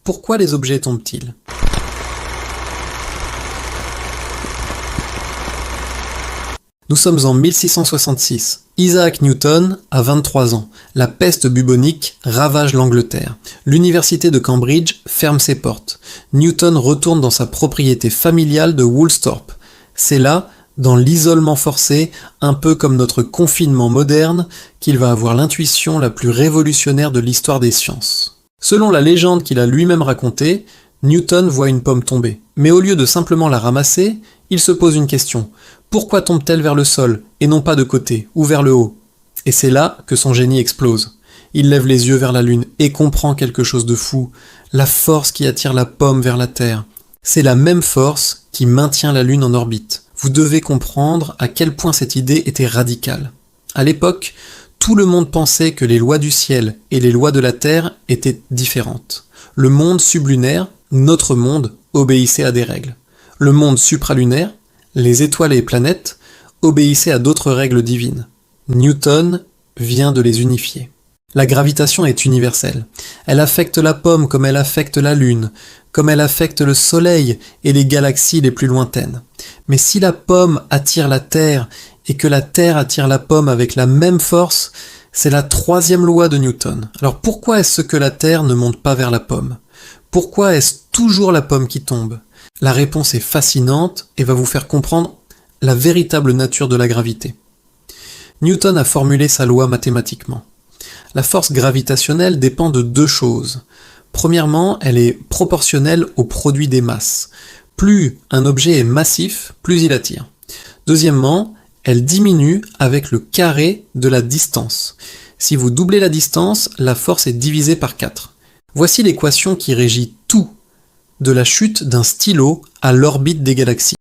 Pourquoi les objets tombent-ils? Nous sommes en 1666. Isaac Newton a 23 ans. La peste bubonique ravage l'Angleterre. L'université de Cambridge ferme ses portes. Newton retourne dans sa propriété familiale de Woolsthorpe. C'est là, dans l'isolement forcé, un peu comme notre confinement moderne, qu'il va avoir l'intuition la plus révolutionnaire de l'histoire des sciences. Selon la légende qu'il a lui-même racontée, Newton voit une pomme tomber. Mais au lieu de simplement la ramasser, il se pose une question. Pourquoi tombe-t-elle vers le sol, et non pas de côté, ou vers le haut? Et c'est là que son génie explose. Il lève les yeux vers la lune et comprend quelque chose de fou. La force qui attire la pomme vers la Terre. C'est la même force qui maintient la lune en orbite. Vous devez comprendre à quel point cette idée était radicale. À l'époque, tout le monde pensait que les lois du ciel et les lois de la Terre étaient différentes. Le monde sublunaire, notre monde, obéissait à des règles. Le monde supralunaire, les étoiles et planètes, obéissaient à d'autres règles divines. Newton vient de les unifier. La gravitation est universelle. Elle affecte la pomme comme elle affecte la Lune, comme elle affecte le Soleil et les galaxies les plus lointaines. Mais si la pomme attire la Terre et que la Terre attire la pomme avec la même force, c'est la troisième loi de Newton. Alors pourquoi est-ce que la Terre ne monte pas vers la pomme? Pourquoi est-ce toujours la pomme qui tombe? La réponse est fascinante et va vous faire comprendre la véritable nature de la gravité. Newton a formulé sa loi mathématiquement. La force gravitationnelle dépend de deux choses. Premièrement, elle est proportionnelle au produit des masses. Plus un objet est massif, plus il attire. Deuxièmement, elle diminue avec le carré de la distance. Si vous doublez la distance, la force est divisée par 4. Voici l'équation qui régit tout, de la chute d'un stylo à l'orbite des galaxies.